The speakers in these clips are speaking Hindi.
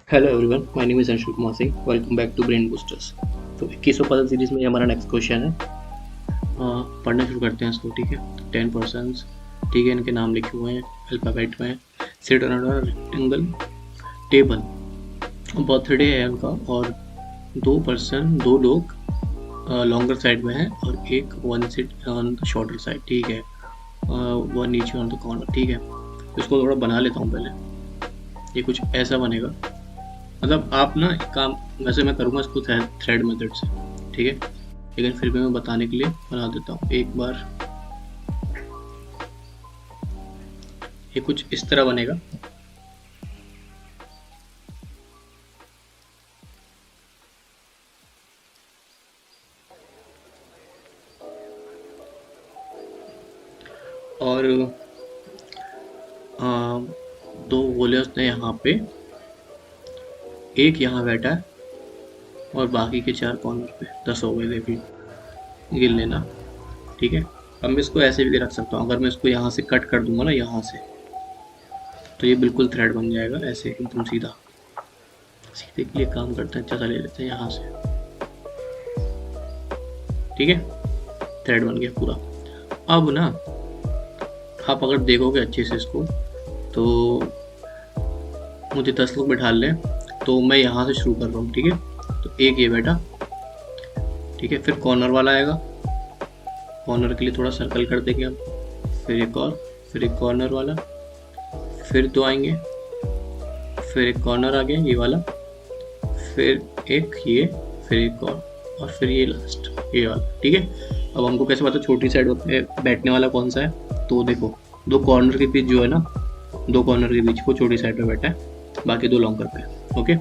Hello everyone, my name is Anshul Kumar Singh. Welcome back to brain boosters. तो 2100 पजल सीरीज में ये हमारा नेक्स्ट क्वेश्चन है। पढ़ना शुरू करते हैं इसको। ठीक है, 10 पर्सन्स, ठीक है, इनके नाम लिखे हुए हैं अल्फ़ाबेट में। Seat around rectangle table, birthday है उनका, और दो लोग लॉन्गर साइड में हैं और एक one sit on the shorter side. ठीक है, वन नीचे ऑन द कॉर्नर। ठीक है, इसको थोड़ा बना लेता हूँ पहले। ये कुछ ऐसा बनेगा। मतलब आप ना एक काम, वैसे मैं करूँगा इसको थ्रेड मेथड से, ठीक है, लेकिन फिर भी मैं बताने के लिए बना देता हूँ एक बार। ये कुछ इस तरह बनेगा। और दो बोले उसने यहाँ पे, एक यहाँ बैठा है और बाकी के 4 कॉर्नर पे। 10 हो गए, देखिए, गिन लेना। ठीक है, अब मैं इसको ऐसे भी रख सकता हूँ। अगर मैं इसको यहाँ से कट कर दूंगा ना, यहाँ से, तो ये बिल्कुल थ्रेड बन जाएगा, ऐसे एकदम सीधा। सीधे के लिए काम करते हैं, अच्छा ले लेते हैं यहाँ से। ठीक है, थ्रेड बन गया पूरा। अब ना आप अगर देखोगे अच्छे से इसको, तो मुझे 10 लोग बैठा लें, तो मैं यहाँ से शुरू कर रहा हूँ। ठीक है, तो एक ये बैठा, ठीक है, फिर कॉर्नर वाला आएगा। कॉर्नर के लिए थोड़ा सर्कल कर देंगे हम, फिर एक और, फिर एक कॉर्नर वाला, फिर दो आएंगे, फिर एक कॉर्नर आ गया ये वाला, फिर एक ये, फिर एक और फिर ये लास्ट, ये वाला। ठीक है, अब हमको कैसे पता छोटी साइड बैठने वाला कौन सा है? तो देखो, दो कॉर्नर के बीच जो है ना, दो कॉर्नर के बीच वो छोटी साइड पे बैठा है, बाकी दो लॉन्गर पे। ओके,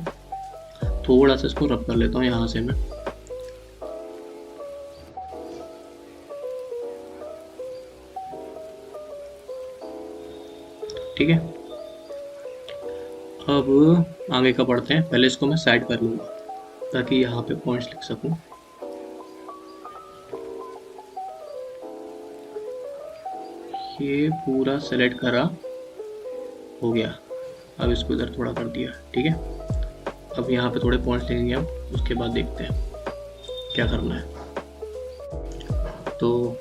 थोड़ा सा इसको रब कर लेता हूँ यहाँ से मैं। ठीक है, अब आगे का पढ़ते हैं। पहले इसको मैं साइड कर लूँगा ताकि यहाँ पे पॉइंट्स लिख सकूँ। ये पूरा सेलेक्ट करा, हो गया। अब इसको इधर थोड़ा कर दिया। ठीक है, अब यहाँ पे थोड़े पॉइंट्स लेंगे हम, उसके बाद देखते हैं क्या करना है। तो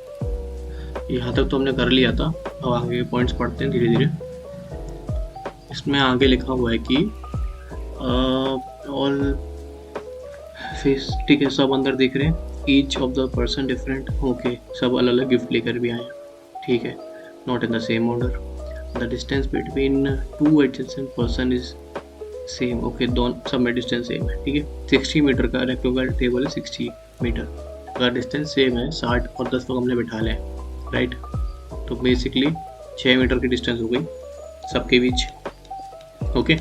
यहाँ तक तो हमने कर लिया था। अब आगे के पॉइंट्स पढ़ते हैं धीरे धीरे। इसमें आगे लिखा हुआ है कि ऑल फेस, ठीक है, सब अंदर दिख रहे हैं। Each of the person different, okay, सब अलग अलग गिफ्ट लेकर भी आए हैं। ठीक है, not in the same order. The distance between two adjacent person is same, okay, दोनों सब में डिस्टेंस सेम है। ठीक है, 60 मीटर का रेक्टेंगल टेबल है, 60 मीटर। अगर डिस्टेंस सेम है, 60 और 10 लोग हमने बिठा लें, राइट, तो बेसिकली 6 मीटर की डिस्टेंस हो गई सबके बीच। ओके,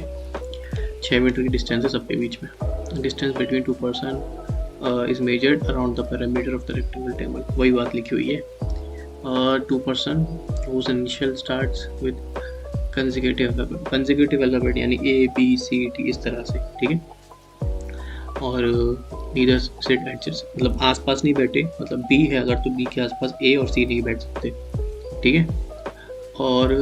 6 मीटर की डिस्टेंस है सबके बीच में। Distance between two person is measured around the parameter of the rectangle table, वही बात लिखी हुई है। Two person whose initial starts with consecutive alphabet, यानी ए बी सी डी, इस तरह से। ठीक है, और नीदर सिट एडजस्ट, मतलब आसपास नहीं बैठे, मतलब बी है अगर तो बी के आसपास ए और सी नहीं बैठ सकते। ठीक है, और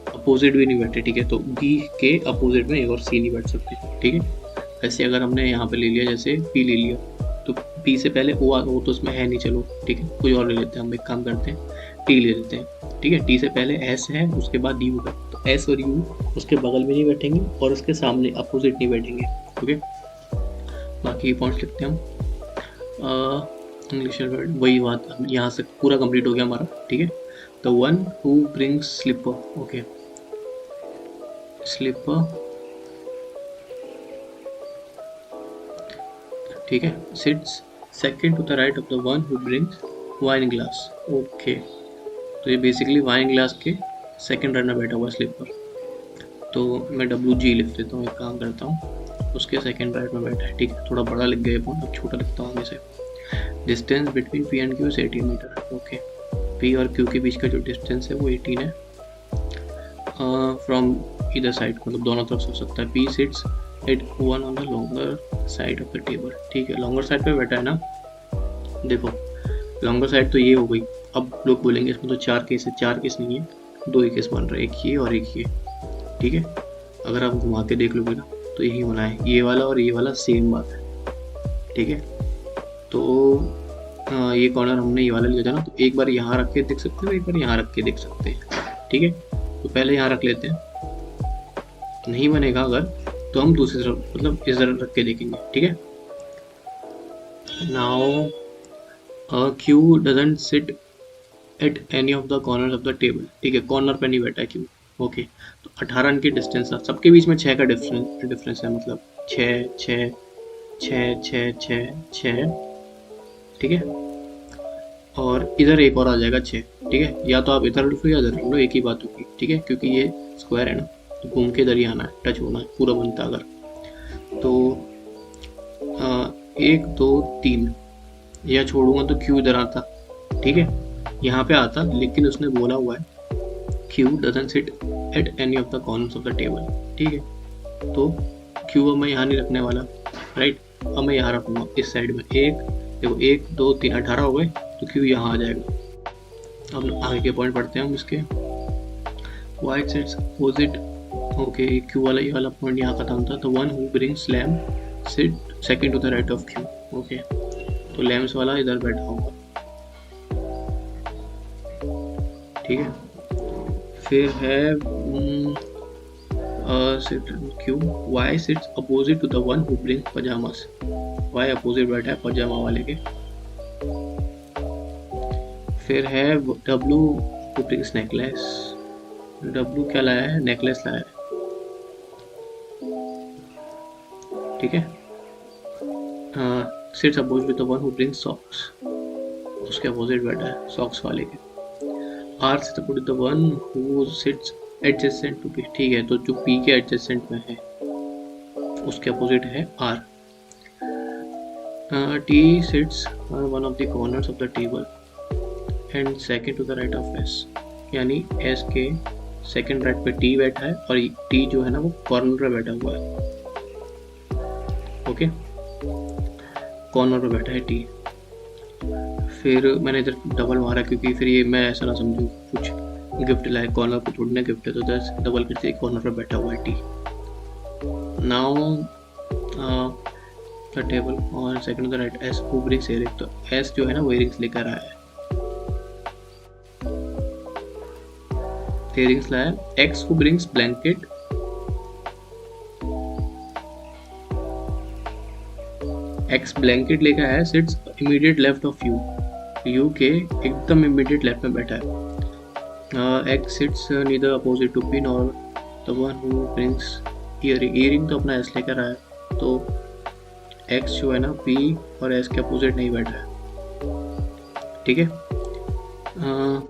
अपोजिट भी नहीं बैठे। ठीक है, तो बी के अपोजिट में ए और सी नहीं बैठ सकते। ठीक है, ऐसे अगर हमने यहाँ पे ले लिया, जैसे पी ले लिया, तो पी से पहले ओ तो इसमें है नहीं, चलो ठीक है, कोई और ले लेते हैं। हम एक काम करते हैं, टी ले लेते हैं। ठीक है, टी से पहले एस है, उसके बाद यू है, तो एस और यू उसके बगल में नहीं बैठेंगे और उसके सामने अपोजिट नहीं बैठेंगे। ओके, बाकी पॉइंट्स लिखते हैं हम। इंग्लिश वही बात, यहाँ से पूरा कंप्लीट हो गया हमारा। ठीक है, the one who brings slipper, okay, slipper, ठीक है, sits second to the right of the one who brings wine glass, okay, तो ये बेसिकली वाइन ग्लास के सेकंड रनर बैठा हुआ स्लीपर। तो मैं डब्ल्यू जी लिख देता हूँ, एक काम करता हूँ, उसके सेकंड राइट में बैठा है। ठीक है, थोड़ा बड़ा लिख गया पॉइंट, अब छोटा लिखता हूँ इसे। Distance between P and Q is 18 metre, okay, P और क्यू के बीच का जो डिस्टेंस है वो 18 है। फ्रॉम इधर साइड, मतलब दोनों तरफ से हो सकता है। P seats eight one on the longer side of the table, ठीक है, लॉन्गर साइड पे बैठा है ना। देखो, लॉन्गर साइड तो ये हो गई। अब लोग बोलेंगे इसमें तो 4 केस है, 4 केस नहीं है, 2 ही केस बन रहे हैं, एक ये और एक ये। ठीक है, अगर आप घुमा के देख लोगे ना, तो यही होना है, ये वाला और ये वाला सेम बात है, ठीक है। तो ये कॉर्नर हमने ये वाला लिया था ना, तो एक बार यहाँ रख के देख सकते हैं, एक बार यहाँ रख के देख सकते हैं, ठीक है। तो पहले यहाँ रख लेते हैं, नहीं बनेगा अगर तो हम दूसरी तरफ मतलब इस तरफ रख के देखेंगे, ठीक है। Now Q doesn't sit at any of the corner of the table, ठीक है, कॉर्नर पे नहीं बैठा है क्यू, ओके। तो 18 इनकी डिस्टेंस था, सबके बीच में 6 का डिफरेंस है, मतलब 6 6 6 6 6 6, ठीक है। और इधर एक और आ जाएगा 6, ठीक है। या तो आप इधर रख लो या इधर रख लो, एक ही बात होगी, ठीक है, क्योंकि ये स्क्वायर है ना, तो घूम के इधर ही आना है, टच होना है, पूरा बनता अगर तो 1 2 3 या छोड़ूंगा तो क्यू इधर आता, ठीक है, यहाँ पे आता, लेकिन उसने बोला हुआ है Q doesn't sit at any of the corners of the table, ठीक है। तो क्यू अब मैं यहाँ नहीं रखने वाला, राइट। अब मैं यहाँ रखूँगा इस साइड में, एक देखो 1 2 3 18 हो गए, तो क्यू यहाँ आ जाएगा। अब आगे के पॉइंट पढ़ते हैं हम इसके, Y sits opposite, okay, Q वाला ये वाला पॉइंट यहाँ खत्म था। तो one who brings lamp sit second to the right of Q, okay. तो लैम्स वाला इधर बैठा होगा, ठीक है। फिर है Q Y sits opposite to the one who brings pyjamas, Y opposite बैठा है पजामा वाले के। फिर है W who brings necklace, W क्या लाया है, नेकलेस लाया है, ठीक है। Sits opposite to the one who brings socks, उसके अपोजिट बैठा है सॉक्स वाले के। R sits opposite the one who sits adjacent to P, ठीक है, तो जो पी के एडजेसेंट में है उसके अपोजिट है R. T sits on one of the corners of the table and second to the right of S, यानी एस के सेकंड राइट पे टी बैठा है और टी जो है ना वो कॉर्नर पे बैठा हुआ है, ओके, कॉर्नर पे बैठा है टी। फिर मैंने इधर डबल मारा क्योंकि फिर ये मैं ऐसा ना समझूँ कुछ गिफ्ट लाए, कॉर्नर पे थोड़ी ना गिफ्ट है, तो इधर डबल करते कॉर्नर पे बैठा हुआ है टी। नाउ द टेबल और second the right S who brings earrings, तो एस जो है ना वो इयरिंग्स लेकर आया है, इयरिंग्स लाया। X who brings blanket, X blanket लेकर आया, sits immediate left of you, you के एकदम इमीडिएट लेफ्ट में बैठा है। X sits neither opposite to pin और the one who brings earring, earring तो अपना एस लेकर आया, तो एक्स जो है ना पी और एस के अपोजिट नहीं बैठा है, ठीक है।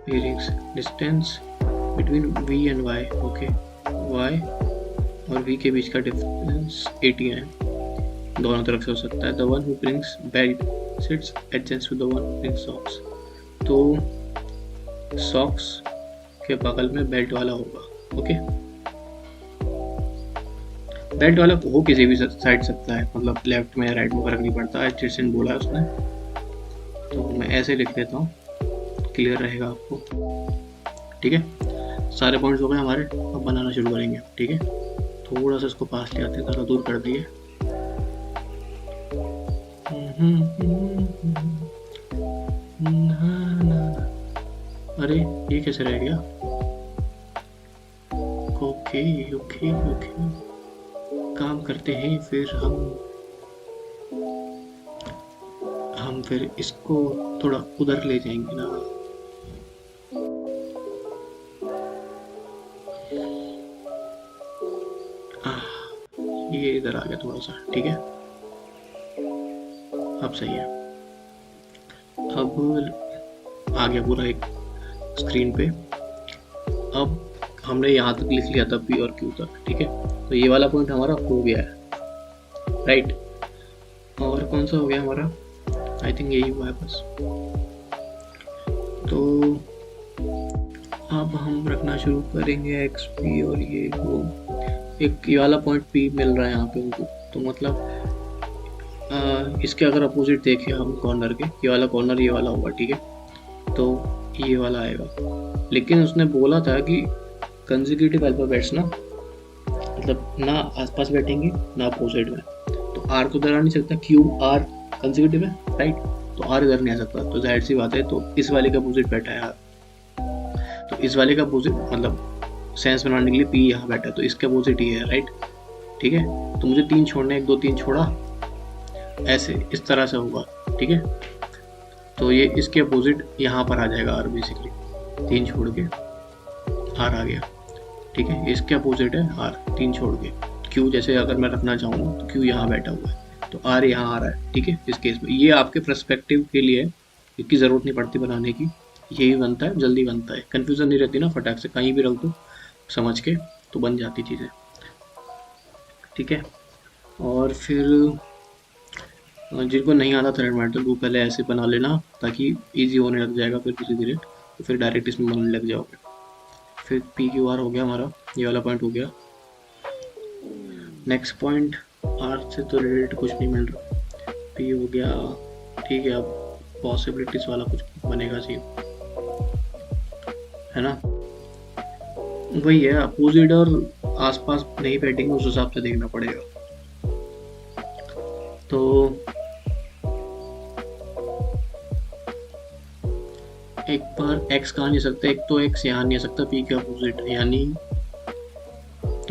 Earrings distance between V and Y, okay, Y और वी के बीच का डिफरेंस 80 है, दोनों तरफ से हो सकता है। The one who brings belt sits adjacent to the one who brings socks, तो सॉक्स के बगल में बेल्ट वाला होगा, ओके। बेल्ट वाला हो किसी भी साइड सकता है, मतलब लेफ्ट में या राइट में फर्क नहीं पड़ता, एडजेसेंट बोला है उसने, तो मैं ऐसे लिख देता हूँ, क्लियर रहेगा आपको, ठीक है। सारे पॉइंट्स हो गए हमारे, अब बनाना शुरू करेंगे, ठीक है। थोड़ा सा इसको पास ले आते हैं, थोड़ा दूर कर दिए। अरे ये कैसे रह गया, ओके ओके ओके, काम करते हैं फिर हम फिर इसको थोड़ा उधर ले जाएंगे ना, ये इधर आ गया थोड़ा सा, ठीक है, अब सही है। अब आ गया पूरा एक स्क्रीन पे। अब हमने यहाँ तक लिख लिया था पी और क्यू तक, ठीक है, तो ये वाला पॉइंट हमारा हो गया है, राइट। और कौन सा हो गया हमारा, आई थिंक यही हुआ है बस। तो अब हम रखना शुरू करेंगे एक्स पी, और ये वो एक ये वाला पॉइंट पी मिल रहा है यहाँ पे उनको, तो मतलब इसके अगर अपोजिट देखें हम कॉर्नर के, ये वाला कॉर्नर ये वाला होगा, ठीक है, तो ये वाला आएगा। लेकिन उसने बोला था कि कंसेक्यूटिव अल्फाबेट्स ना मतलब ना आसपास बैठेंगे ना अपोजिट में, तो आर तो इधर आ नहीं सकता, क्यू आर कंसेक्यूटिव है राइट, तो आर इधर नहीं आ सकता, तो जाहिर सी बात है तो इस वाले का अपोजिट बैठा है आर, तो इस वाले का अपोजिट मतलब सेंस बनाने के लिए पी यहाँ बैठा है, तो इसका अपोजिट ये है राइट। ठीक है, तो मुझे 3 छोड़ने, 1 2 3 छोड़ा, ऐसे इस तरह से होगा। ठीक है, तो ये इसके अपोजिट यहाँ पर आ जाएगा आर बेसिकली, 3 छोड़ के आर आ गया। ठीक है, इसके अपोजिट है आर, 3 छोड़ के क्यू, जैसे अगर मैं रखना चाहूँ तो क्यू यहाँ बैठा हुआ है, तो आर यहाँ आ रहा है। ठीक है, इस केस में ये आपके पर्सपेक्टिव के लिए, इसकी ज़रूरत नहीं पड़ती बनाने की, यही बनता है, जल्दी बनता है, कन्फ्यूज़न नहीं रहती ना, फटाक से कहीं भी रख दो समझ के तो बन जाती चीज़ें। ठीक है, और फिर जिनको नहीं आता थ्रेड मेटल वो पहले ऐसे बना लेना ताकि इजी होने लग जाएगा, फिर धीरे धीरे तो फिर डायरेक्ट इसमें बनने लग जाओगे। फिर पी क्यू आर हो गया हमारा, ये वाला पॉइंट हो गया। नेक्स्ट पॉइंट, आर से तो रिलेटेड कुछ नहीं मिल रहा, पी हो गया। ठीक है, अब पॉसिबिलिटीज वाला कुछ बनेगा सीन, है ना, वही है, अपोजिट और आसपास नहीं बैठेंगे उस हिसाब से देखना पड़ेगा। तो एक बार x कहाँ नहीं सकता, एक तो x यहाँ नहीं आ सकता p के अपोजिट, यानी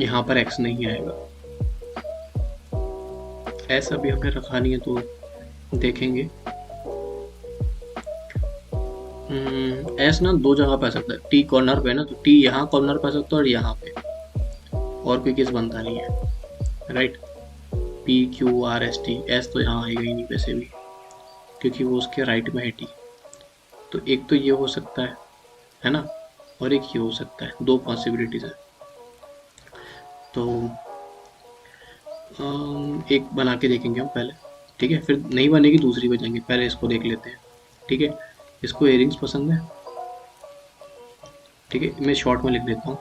यहाँ पर x नहीं आएगा। ऐसा भी हमें रखा नहीं है तो देखेंगे। s ना 2 जगह पे आ सकता है, t कॉर्नर पे ना, तो t यहाँ कॉर्नर पे आ सकता है और यहाँ पे, और कोई केस बनता नहीं है right. p q r s t, s तो यहाँ आएगा ही नहीं वैसे भी क्योंकि वो उसके राइट में है t, तो एक तो ये हो सकता है ना, और एक ये हो सकता है, 2 पॉसिबिलिटीज है। तो एक बना के देखेंगे हम पहले। ठीक है, फिर नहीं बनेगी दूसरी बजाएंगे, पहले इसको देख लेते हैं। ठीक है, इसको इयरिंग्स पसंद है। ठीक है, मैं शॉर्ट में लिख देता हूँ,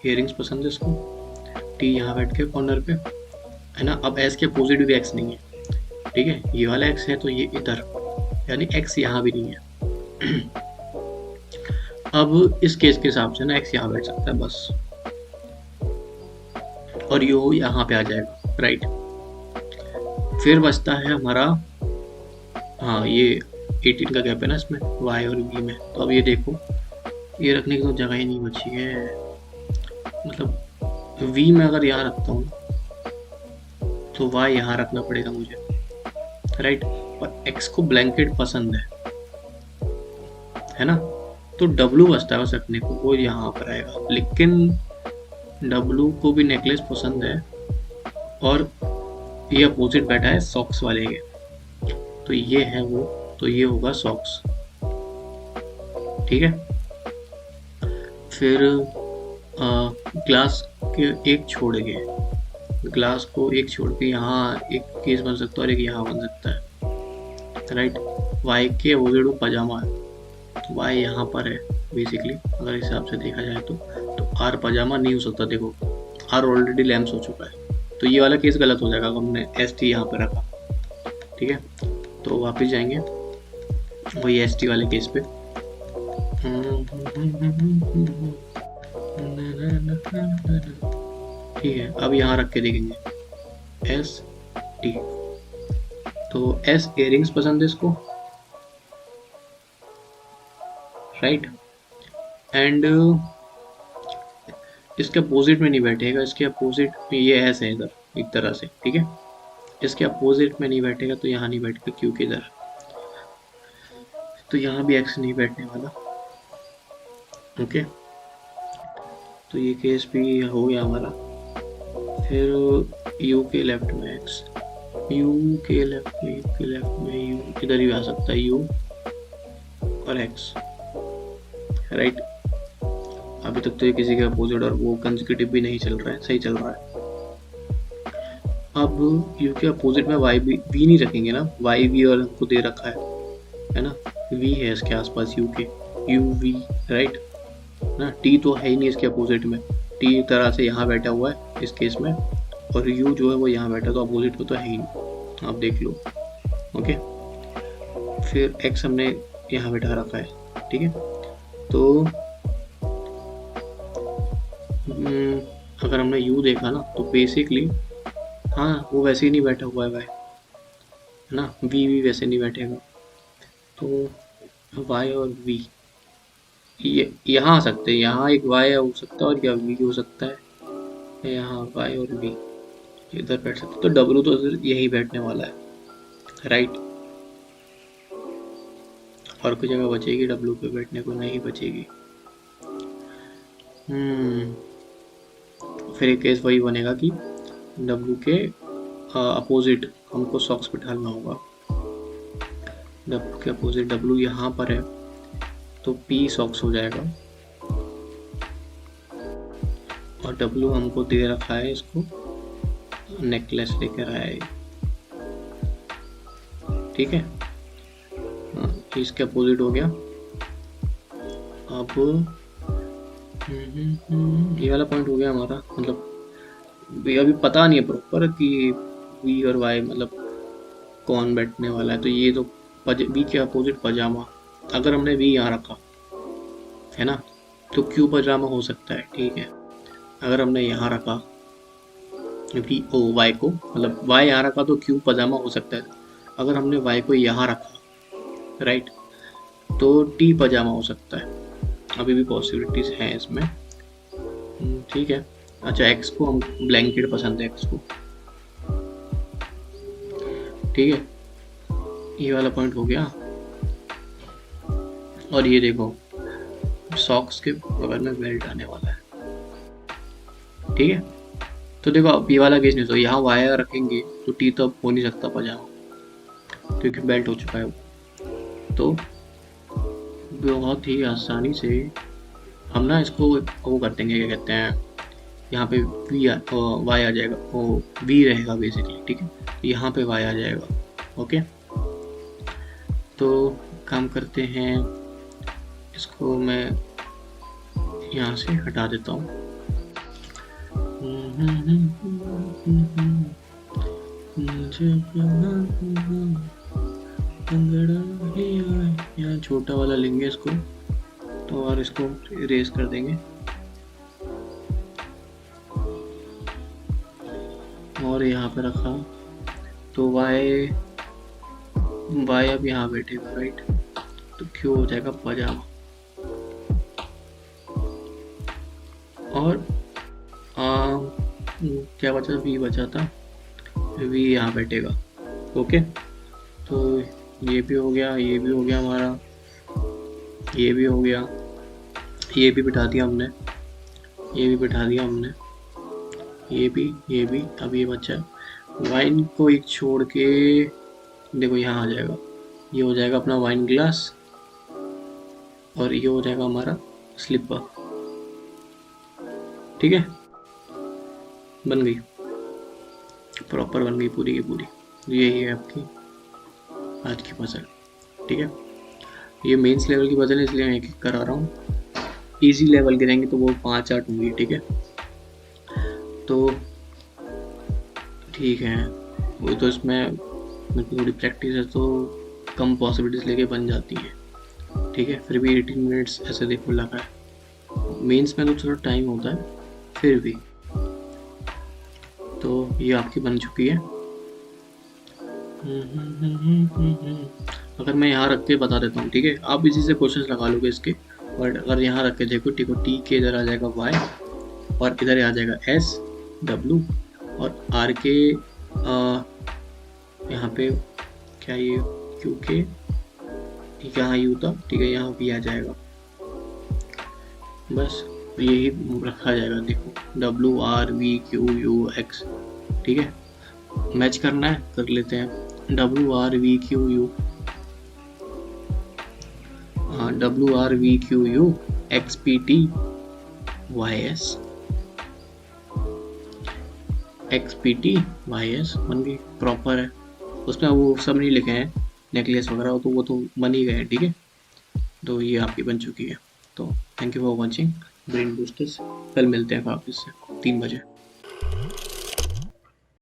इयरिंग्स पसंद है इसको, टी यहाँ बैठ के कॉर्नर पे, है ना। अब एस के अपोजिट भी एक्स नहीं है। ठीक है, ये वाला एक्स है तो ये इधर, यानी एक्स यहाँ भी नहीं है। अब इस केस के हिसाब से ना एक्स यहाँ बैठ सकता है बस, और यू यहाँ पे आ जाएगा राइट। फिर बचता है हमारा, हाँ ये 18 का गैप है ना इसमें y और v में, तो अब ये देखो ये रखने की तो जगह ही नहीं बची है, मतलब v में अगर यहाँ रखता हूँ तो y यहाँ रखना पड़ेगा मुझे राइट, और x को ब्लैंकेट पसंद है ना, तो w बचता है बस रखने को, वो यहाँ पर आएगा। लेकिन w को भी नेकलेस पसंद है और ये अपोजिट बैठा है सॉक्स वाले के, तो ये है वो, तो ये होगा सॉक्स। ठीक है, फिर ग्लास के एक छोड़ के, ग्लास को एक छोड़ के यहाँ एक केस बन सकता है और एक यहाँ बन सकता है राइट। वाई के अपोजिट वो पजामा है, तो वाई यहाँ पर है बेसिकली, अगर इस हिसाब से देखा जाए तो आर पजामा नहीं हो सकता, देखो आर ऑलरेडी लैम्स हो चुका है, तो ये वाला केस गलत हो जाएगा, हमने एस टी यहाँ पर रखा। ठीक है, तो वापस जाएंगे वही एस टी वाले केस पे। ठीक है, अब यहाँ रख के देखेंगे एस टी, तो एस इयरिंग्स पसंद है इसको राइट, एंड इसके अपोजिट में नहीं बैठेगा, इसके अपोजिट में ये एस है इधर एक तरह से। ठीक है, इसके अपोजिट में नहीं बैठेगा तो यहाँ नहीं बैठेगा क्योंकि इधर, तो यहाँ भी एक्स नहीं बैठने वाला। ओके, तो ये केस भी हो गया हमारा। फिर यू के लेफ्ट में एक्स, यू के लेफ्ट में यू इधर ही आ सकता है, यू और एक्स राइट। अभी तक तो ये किसी के अपोजिट और वो कंसेक्यूटिव भी नहीं चल रहा है, सही चल रहा है। अब यू के अपोजिट में वाई वी नहीं रखेंगे ना, वाई वी और हमको दे रखा है ना, वी है इसके आसपास यू के, यू वी राइट ना, टी तो है ही नहीं इसके अपोजिट में, टी एक तरह से यहाँ बैठा हुआ है इस केस में, और यू जो है वो यहाँ बैठा, तो अपोजिट में तो है ही नहीं, आप देख लो। ओके, फिर एक्स हमने यहाँ बैठा रखा है। ठीक है, तो अब अगर हमने u देखा ना तो बेसिकली हाँ वो वैसे ही नहीं बैठा हुआ है y, है ना, v भी वैसे नहीं बैठेगा। तो y और v ये यहाँ आ सकते हैं, यहाँ एक y हो सकता है और या v हो सकता है, यहाँ y और v इधर बैठ सकते हैं। तो w तो यही बैठने वाला है, राइट। और कोई जगह बचेगी w पे बैठने को? नहीं बचेगी। फिर एक केस वही बनेगा कि w के अपोजिट हमको सॉक्स पे डालना होगा। w के अपोजिट w यहाँ पर है तो p सॉक्स हो जाएगा, और w हमको दे रखा है, इसको नेकलेस लेकर आया है, ठीक है। इसके अपोजिट हो गया। अब ये वाला पॉइंट हो गया हमारा, मतलब ये अभी पता नहीं है प्रॉपर कि v और y मतलब कौन बैठने वाला है। तो ये तो v के अपोजिट पजामा, अगर हमने v यहाँ रखा है ना तो q पजामा हो सकता है, ठीक है। अगर हमने यहाँ रखा v ओ y को, मतलब y यहाँ रखा तो q पजामा हो सकता है। अगर हमने y को यहाँ रखा, राइट, तो t पजामा हो सकता है। अभी भी पॉसिबिलिटीज हैं इसमें, ठीक है। अच्छा x को हम ब्लैंकेट पसंद है x को, ठीक है। ये वाला पॉइंट हो गया। और ये देखो सॉक्स के बगल में बेल्ट आने वाला है, ठीक है। तो देखो अब ये वाला केस नहीं, तो यहाँ वायर रखेंगे तो टी तो हो नहीं सकता पजामा, क्योंकि बेल्ट हो चुका है वो। तो बहुत ही आसानी से हम ना इसको वो कर देंगे, क्या कहते हैं, यहाँ पे वाई आ जाएगा, वो वी रहेगा बेसिकली, ठीक है। यहाँ पे वाई आ जाएगा, ओके। तो काम करते हैं, इसको मैं यहाँ से हटा देता हूँ। यहाँ छोटा वाला लेंगे इसको तो, और इसको इरेज कर देंगे, और यहाँ पे रखा तो वाई अब यहाँ बैठेगा, राइट। तो क्यों हो जाएगा पजामा, और क्या बचा, वी बचा था, वी यहाँ बैठेगा, ओके। तो ये भी हो गया, ये भी हो गया हमारा, ये भी हो गया, ये भी बिठा दिया हमने, ये भी बिठा दिया हमने, ये भी। अब ये बचा वाइन को एक छोड़ के, देखो यहाँ आ जाएगा, ये हो जाएगा अपना वाइन ग्लास, और ये हो जाएगा हमारा स्लिपर, ठीक है। बन गई, प्रॉपर बन गई पूरी की पूरी। यही है आपकी आज की पजल, ठीक है। ये मेंस लेवल की पजल है इसलिए मैं एक एक करा रहा हूँ। इजी लेवल के रहेंगे तो वो 5-8 होंगी, ठीक है। तो ठीक है, वो तो इसमें थोड़ी प्रैक्टिस है तो कम पॉसिबिलिटीज लेके बन जाती है, ठीक है। फिर भी 18 मिनट्स ऐसे देखो लगा है, मेंस में तो थोड़ा टाइम होता है फिर भी। तो ये आपकी बन चुकी है। अगर मैं यहाँ रख के बता देता हूँ, ठीक है, आप इसी से क्वेश्चंस लगा लोगे इसके। और अगर यहाँ रख के देखो, ठीक है, टी के इधर आ जाएगा वाई, और इधर आ जाएगा एस डब्लू, और आर के यहाँ पे क्या ये क्यू के, यहाँ यू था, ठीक है, यहाँ भी आ जाएगा, बस यही रखा जाएगा। देखो W R V Q U X, ठीक है। मैच करना है, कर लेते हैं। W R V Q U, हाँ, W R V Q U X P T Y S, X P T Y S बन गई, प्रॉपर है। उसमें वो सब नहीं लिखे हैं नेकलेस वगैरह, तो वो तो बन ही गए, ठीक है। तो ये आपकी बन चुकी है। तो thank you for watching brain boosters. कल मिलते हैं वापस से 3 बजे।